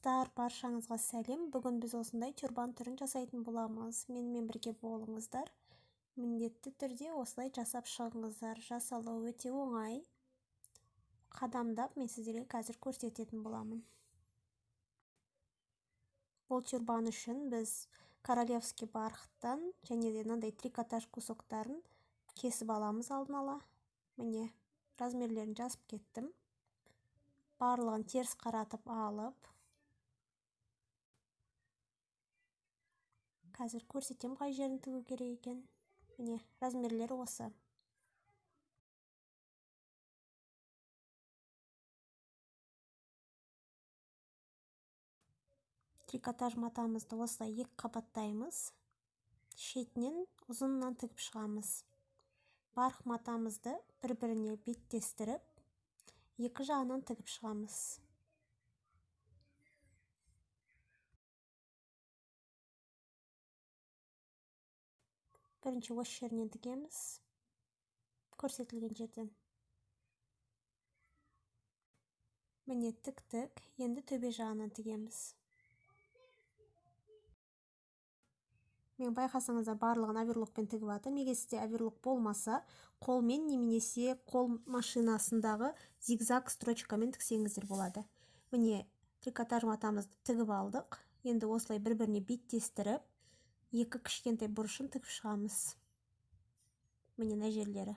Достар, баршаңызға сәлем. Бүгін біз осындай тюрбан түрін жасайтын боламыз. Менімен бірге болыңыздар. Міндетті түрде осылай жасап шығыңыздар. Жасалуы өте оңай. Қадамдап мен сіздерге қазір көрсететін боламын. Бұл тюрбан үшін біз королевский барқыттан және де мынандай трикотаж кусоктарын кесіп аламыз алдын ала. Міне, размерлерін жазып кеттім. Барлығын теріс қаратып алып, қазір көрсетем қай жерін тігу керек екен. Міне, размерлері осы. Трикотаж матамызды осылай екі қабаттаймыз. Шетінен ұзыннан тігіп шығамыз. Барқ матамызды бір-біріне беттестіріп, екі жағынан тігіп шығамыз. Бірінші осы жерінен тігеміз. Көрсетілген жерден. Міне тіктік, енді төбе жағынан тігеміз. Мен байқасаңыздар барлығын оверлокпен тігіп жатырмын. Егер сізде оверлок болмаса, қолмен немесе қол машинасындағы зигзаг строчкамен тіксеңіздер болады. Міне трикотаж матамызды тігіп алдық. Енді осылай бір-біріне беттестіріп, екі кішкентай бұрышын тігіп шығамыз. Міне мына жерлері.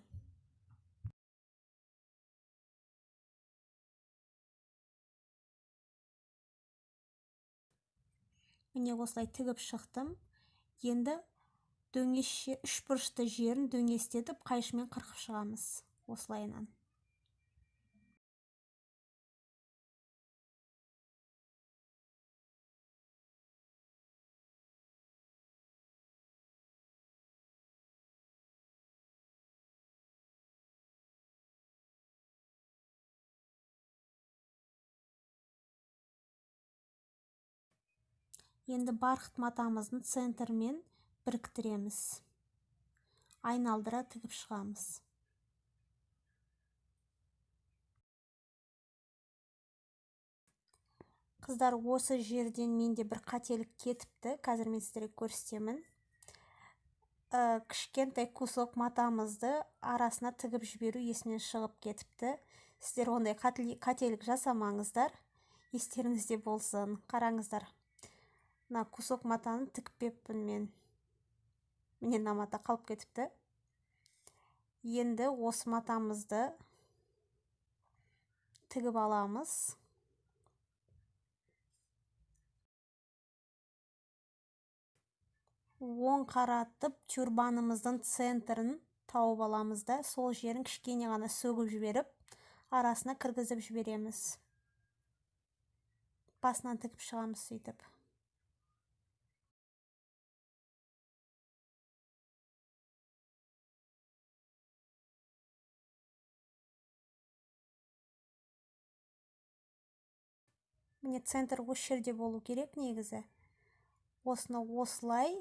Міне осылай тігіп шықтым. Енді дөңесше үш бұрышты жерін дөңестетіп қайшымен қырқып шығамыз. Осылайынан. Енді барқыт матамыздың центрмен біріктіреміз. Айналдыра тігіп шығамыз. Қыздар, осы жерден менде бір қателік кетіпті. Қазір мен сіздерге көрсетемін. Кішкентай кусок матамызды арасына тігіп жіберу есімнен шығып кетіпті. Сіздер ондай қателік жасамаңыздар. Естеріңізде болсын. Қараңыздар. Мына кусок матаны тікпеппін мен. Міне мына мата қалып кетіпті. Енді осы матамызды тігіп аламыз. Оң қаратып, тюрбанымыздың центрін тауып аламыз да, сол жерін кішкене ғана сөгіп жіберіп, арасына кіргізіп жібереміз. Басынан тігіп шығамыз сөйтіп. Міне центр осы жерде болу керек негізі. Осыны осылай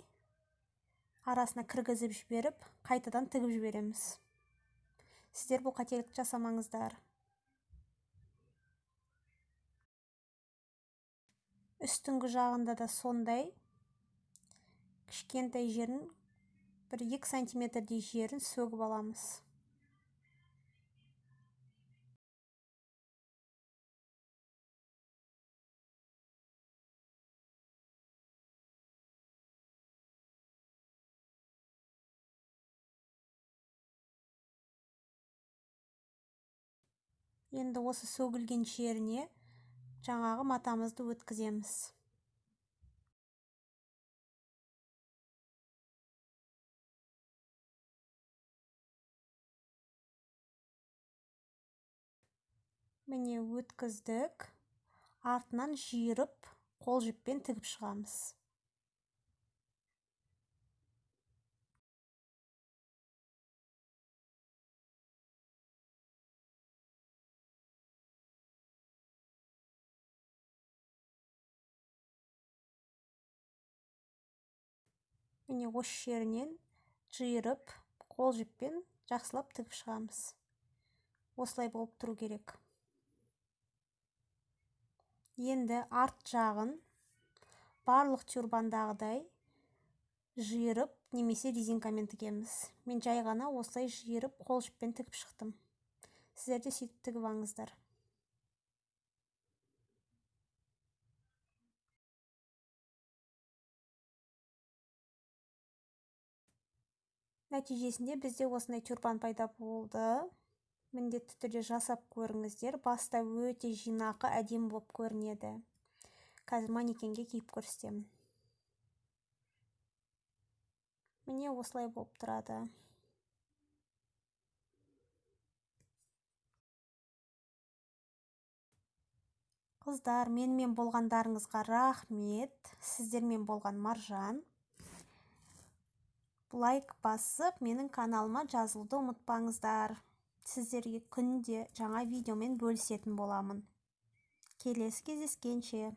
арасына кіргізіп жіберіп, қайтадан тігіп жібереміз. Сіздер бұл қателік жасамаңыздар. Үстіңгі жағында да сондай кішкентай жерін, бір 2 сантиметрдей жерін сөгіп аламыз. Енді осы сөгілген жеріне жаңағы матамызды өткіземіз. Міне өткіздік. Артынан жиырып, қол жіппен тігіп шығамыз. Міне осы жерінен жиырып, қол жіппен жақсылап тігіп шығамыз. Осылай болып тұру керек. Енді арт жағын барлық тюрбандағыдай жиырып немесе резинкамен тігеміз. Мен жай ғана осылай жиырып қол жіппен тігіп шықтым. Сіздер де сөйтіп тігіп алыңыздар. Нәтижесінде бізде осындай тюрбан пайда болды. Міндетті түрде жасап көріңіздер. Баста өте жинақы, әдемі болып көрінеді. Қазір манекенге киіп көрсетемін. Міне осылай болып тұрады. Қыздар, менімен болғандарыңызға рахмет. Сіздермен болған Маржан. Лайк басып, менің каналыма жазылуды ұмытпаңыздар. Сіздерге күнде жаңа видеомен бөлісетін боламын. Келесі кездескенше.